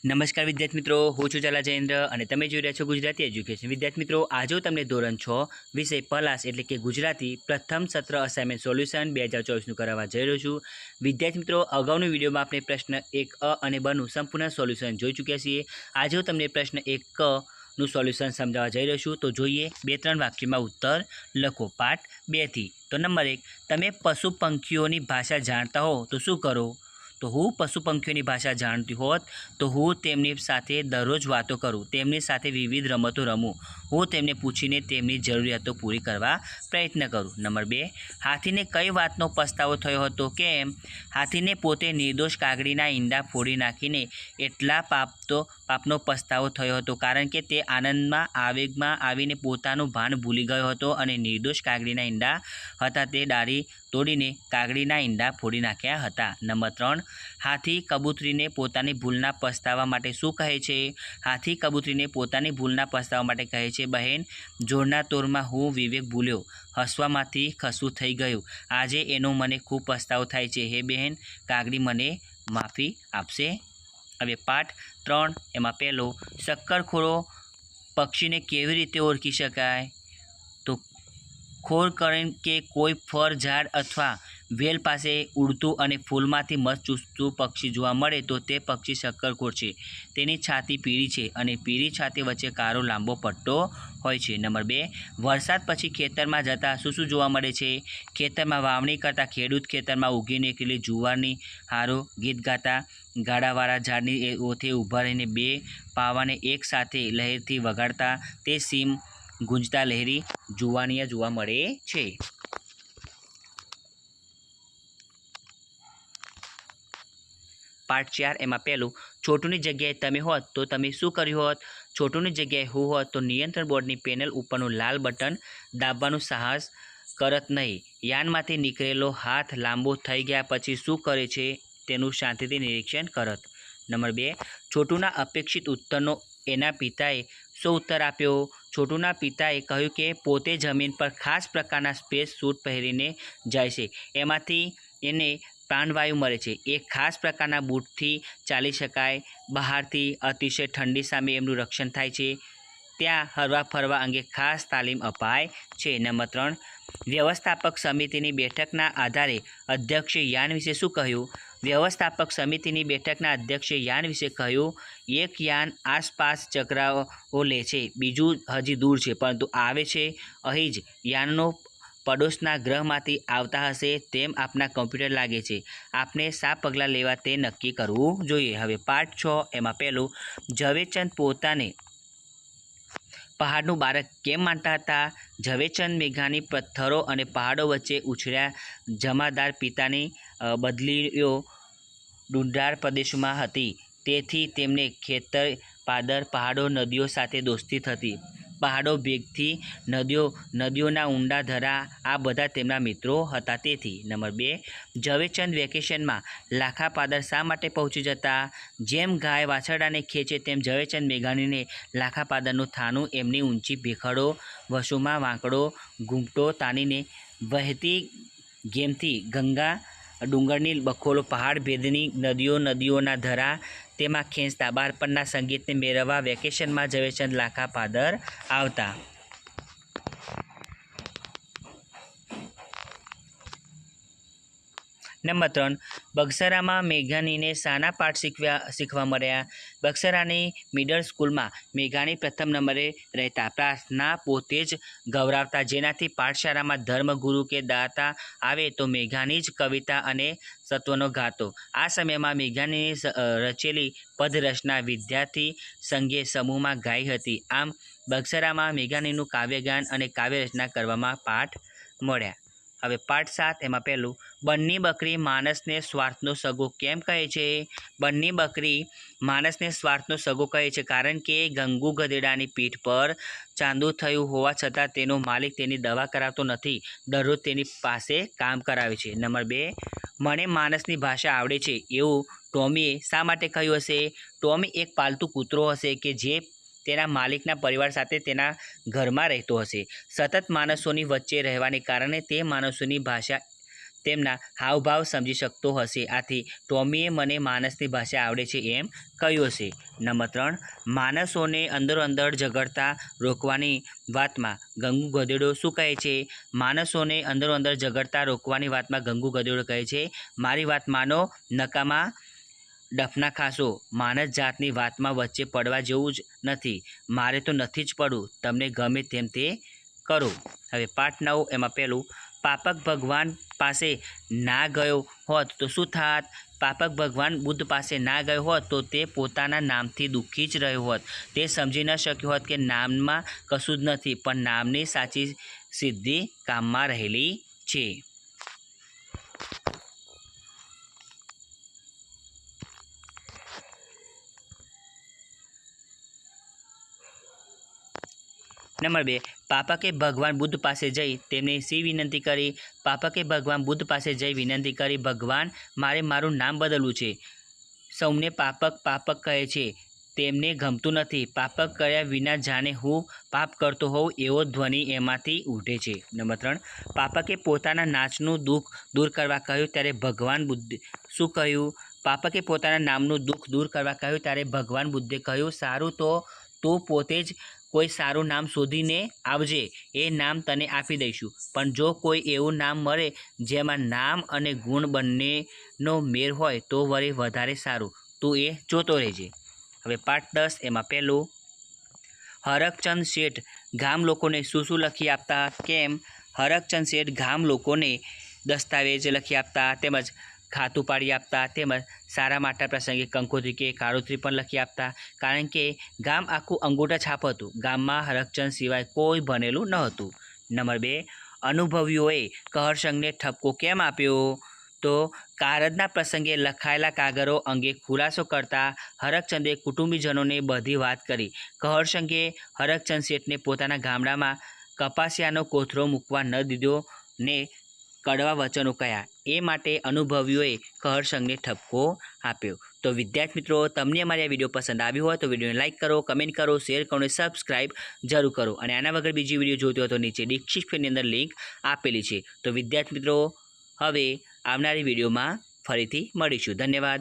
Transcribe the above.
નમસ્કાર વિદ્યાર્થી મિત્રો, હું છું ચાલા જયેન્દ્ર અને તમે જોઈ રહ્યા છો ગુજરાતી એજ્યુકેશન. વિદ્યાર્થી મિત્રો, આજે હું તમને ધોરણ 6 વિષય પલાસ એટલે કે ગુજરાતી પ્રથમ સત્ર અસાઇનમેન્ટ સોલ્યુશન 2024નું કરાવવા જઈ રહ્યો છું. વિદ્યાર્થી મિત્રો, અગાઉની વિડીયોમાં આપણે પ્રશ્ન 1 અને 2નું સંપૂર્ણ સોલ્યુશન જોઈ ચૂક્યા છીએ. આજે હું તમને પ્રશ્ન 1 નું સોલ્યુશન સમજાવવા જઈ રહ્યો છું. તો જોઈએ, 2-3 વાક્યમાં ઉત્તર લખો. પાઠ 2 થી. તો નંબર 1, તમે પશુ પંખીઓની ભાષા જાણતા હો તો શું કરો? તો હું પશુ પંખીઓની ભાષા જાણતી હોત તો હું તેમની સાથે દરરોજ વાતો કરું, તેમની સાથે વિવિધ રમતો રમું, હું તેમને પૂછીને તેમની જરૂરિયાતો પૂરી કરવા પ્રયત્ન કરું. નંબર 2, હાથીને કઈ વાતનો પસ્તાવો થયો હતો? કેમ? હાથીને પોતે નિર્દોષ કાગડીના ઈંડા ફોડી નાખીને એટલા પાપનો પસ્તાવો થયો હતો કારણ કે તે આનંદમાં આવેગમાં આવીને પોતાનું ભાન ભૂલી ગયો હતો અને નિર્દોષ કાગડીના ઈંડા હતા તે ડાળી તોડીને કાગડીના ઈંડા ફોડી નાખ્યા હતા. નંબર 3, હાથી કબૂતરીને પોતાની ભૂલના પસ્તાવા માટે શું કહે છે? હાથી કબૂતરીને પોતાની ભૂલના પસ્તાવા માટે કહે છે, બહેન, જોરના તોરમાં હું વિવેક ભૂલ્યો, હસવામાંથી ખસું થઈ ગયું, આજે એનો મને ખૂબ પસ્તાવો થાય છે. હે બહેન, કાગડી મને માફી આપશે? હવે પાઠ 3, એમાં પહેલો, શક્કરખોરો પક્ષીને કેવી રીતે ઓળખી શકાય? તો ખોર કરીને કે કોઈ ફળ ઝાડ અથવા વેલ પાસે ઉડતું અને ફૂલમાંથી મધ ચૂસતું પક્ષી જોવા મળે તો તે પક્ષી શક્કરખોર છે. તેની છાતી પીળી છે અને પીળી છાતી વચ્ચે કાળો લાંબો પટ્ટો હોય છે. નંબર 2, વરસાદ પછી ખેતરમાં જતાં શું જોવા મળે છે? ખેતરમાં વાવણી કરતા ખેડૂત ખેતરમાં ઉગી નીકળેલી જુવારની હારો ગીત ગાતા, ગાડાવાળા ઝાડની ઓથે ઊભા રહીને 2 પાવાને એકસાથે લહેરથી વગાડતા તે સીમ ગુંજતા લહેરી જુવાનિયા જોવા મળે છે. પાઠ 4, એમાં પહેલું, છોટુની જગ્યાએ તમે હોત તો તમે શું કર્યું હોત? છોટુની જગ્યાએ હું હોત તો નિયંત્રણ બોર્ડની પેનલ ઉપરનું લાલ બટન દાબવાનું સાહસ કરત નહીં. યાનમાંથી નીકળેલો હાથ લાંબો થઈ ગયા પછી શું કરે છે તેનું શાંતિથી નિરીક્ષણ કરત. નંબર 2, છોટુના અપેક્ષિત ઉત્તરનો એના પિતાએ શું ઉત્તર આપ્યો? છોટુના પિતાએ કહ્યું કે પોતે જમીન પર ખાસ પ્રકારના સ્પેસ સૂટ પહેરીને જાય છે, એમાંથી એને પ્રાણવાયુ મળે છે. એક ખાસ પ્રકારના બૂટથી ચાલી શકાય, બહારથી અતિશય ઠંડી સામે એમનું રક્ષણ થાય છે, ત્યાં હરવા ફરવા અંગે ખાસ તાલીમ અપાય છે. નંબર 3, વ્યવસ્થાપક સમિતિની બેઠકના આધારે અધ્યક્ષે યાન વિશે શું કહ્યું? વ્યવસ્થાપક સમિતિની બેઠકના અધ્યક્ષે યાન વિશે કહ્યું, એક યાન આસપાસ ચક્રાઓ લે છે, બીજું હજી દૂર છે પરંતુ આવે છે. અહીં જ યાનનો પડોશના ગ્રહમાંથી આવતા હશે તેમ આપના કમ્પ્યુટર લાગે છે. આપને શા પગલાં લેવા તે નક્કી કરવું જોઈએ. હવે પાઠ 6, એમાં પહેલું, ઝવેરચંદ પોતાને પહાડનું બાળક કેમ માનતા હતા? ઝવેરચંદ મેઘાણી પથ્થરો અને પહાડો વચ્ચે ઉછર્યા જમાદાર પિતાની બદલીઓ ડુંગરાળ પ્રદેશમાં હતી, તેથી તેમને ખેતર, પાદર, પહાડો, નદીઓ સાથે દોસ્તી થતી. પહાડો ભેગથી નદીઓના ઊંડા ધરા, આ બધા તેમના મિત્રો હતા તેથી. નંબર 2, ઝવેરચંદ વેકેશનમાં લાખા પાદર શા માટે પહોંચી જતા? જેમ ગાય વાછરડાને ખેંચે તેમ ઝવેરચંદ મેઘાણીને લાખા પાદરનું થાનું એમની ઊંચી ભેખડો, વસુમાં વાંકડો ઘૂંટો તાણીને વહેતી ગેમથી, ગંગા ડુંગરની બખોલો, પહાડ ભેદની નદીઓના ધરા તેમાં ખેંચતા, બાળપણના સંગીતને મેળવવા વેકેશનમાં ઝવેરચંદ લાખા પાદર આવતા. નંબર 3, બગસરામાં મેઘાણીને શાના પાઠ શીખવા મળ્યા? બગસરાની મિડલ સ્કૂલમાં મેઘાણી પ્રથમ નંબરે રહેતા, પ્રાર્થના પોતે જ ગવરાવતા, જેનાથી પાઠશાળામાં ધર્મગુરુ કે દાતા આવે તો મેઘાણી જ કવિતા અને સત્વનો ગાતો. આ સમયમાં મેઘાણીની રચેલી પદરચના વિદ્યાર્થી સંઘે સમૂહમાં ગાઈ હતી. આમ બગસરામાં મેઘાણીનું કાવ્યગાન અને કાવ્યરચના કરવામાં પાઠ મળ્યા. હવે પાઠ 7, એમાં પહેલું, બન્ની બકરી માણસને સ્વાર્થનો સગો કેમ કહે છે? બન્ની બકરી માણસને સ્વાર્થનો સગો કહે છે કારણ કે ગંગુ ગધેડાની પીઠ પર ચાંદુ થયું હોવા છતાં તેનો માલિક તેની દવા કરાવતો નથી, દરરોજ તેની પાસે કામ કરાવે છે. નંબર 2, મને માણસની ભાષા આવડે છે એવું ટોમીએ શા માટે કહ્યું હશે? ટોમી એક પાલતુ કૂતરો હશે કે જે તેના માલિકના પરિવાર સાથે તેના ઘરમાં રહેતો હશે. સતત માણસોની વચ્ચે રહેવાને કારણે તે માણસોની ભાષા તેમના હાવભાવ સમજી શકતો હશે. આથી ટોમીએ મને માણસની ભાષા આવડે છે એમ કહ્યું હશે. નંબર 3, માણસોને અંદરોઅંદર ઝઘડતા રોકવાની વાતમાં ગંગુ ગધેડો શું કહે છે? માણસોને અંદરોઅંદર ઝઘડતા રોકવાની વાતમાં ગંગુ ગધેડો કહે છે, મારી વાત માનો, નકામા ડફના ખાશો. માણસ જાતની વાતમાં વચ્ચે પડવા જેવું જ નથી. મારે તો નથી જ પડવું. તમને ગમે તેમ તે કરો. હવે પાઠ 9 એમાં પહેલું, પાપક ભગવાન પાસે ના ગયો હોત તો શું થાત? પાપક ભગવાન બુદ્ધ પાસે ના ગયો હોત તો તે પોતાના નામથી દુઃખી જ રહ્યો હોત. તે સમજી ન શક્યો હોત કે નામમાં કશું જ નથી, પણ નામની સાચી સિદ્ધિ કામમાં રહેલી છે. નંબર 2, પાપકે ભગવાન બુદ્ધ પાસે જઈ તેમને શી વિનંતી કરી? પાપકે ભગવાન બુદ્ધ પાસે જઈ વિનંતી કરી, ભગવાન, મારે મારું નામ બદલવું છે. સૌને પાપક કહે છે, તેમને ગમતું નથી. પાપક કર્યા વિના જાણે હું પાપ કરતો હોઉં એવો ધ્વનિ એમાંથી ઉઠે છે. નંબર 3, પાપકે પોતાના નાચનું દુઃખ દૂર કરવા કહ્યું ત્યારે ભગવાન બુદ્ધે શું કહ્યું? પાપકે પોતાના નામનું દુઃખ દૂર કરવા કહ્યું ત્યારે ભગવાન બુદ્ધે કહ્યું, સારું, તો તું પોતે જ કોઈ સારું નામ શોધીને આવજે. એ નામ તને આપી દઈશું. પણ જો કોઈ એવું નામ મળે જેમાં નામ અને ગુણ બંનેનો મેળ હોય તો વળી વધારે સારું. તું એ જોતો રહેજે. હવે પાઠ 10 એમાં પહેલું, હરકચંદ શેઠ ગામ લોકોને શું લખી આપતા? કેમ? હરકચંદ શેઠ ગામ લોકોને દસ્તાવેજ લખી આપતા, તેમજ ખાતું પાડી આપતા, તેમજ સારા માટા પ્રસંગે કંકોત્રી કે કાળોત્રી પણ લખી આપતા. કારણ કે ગામ આખું અંગૂઠા છાપ હતું. ગામમાં હરકચંદ સિવાય કોઈ ભણેલું ન હતું. નંબર 2, અનુભવીઓએ કહરસંઘને ઠપકો કેમ આપ્યો? તો કારજના પ્રસંગે લખાયેલા કાગળો અંગે ખુલાસો કરતા હરકચંદે કુટુંબીજનોને બધી વાત કરી. કહરસંઘે હરકચંદ શેઠને પોતાના ગામડામાં કપાસિયાનો કોથળો મૂકવા ન દીધો ને કડવા વચનો કહ્યા. એ માટે અનુભવીઓએ કહરસંઘને ઠપકો આપ્યો. તો વિદ્યાર્થી મિત્રો, તમને અમારી આ વિડીયો પસંદ આવ્યો હોય તો વિડીયોને લાઇક કરો, કમેન્ટ કરો, શેર કરો અને સબસ્ક્રાઇબ જરૂર કરો. અને આના વગર બીજી વિડીયો જોતી હોય તો નીચે ડિસ્ક્રિપ્શનની અંદર લિંક આપેલી છે. તો વિદ્યાર્થી મિત્રો, હવે આવનારી વિડીયોમાં ફરીથી મળીશું. ધન્યવાદ.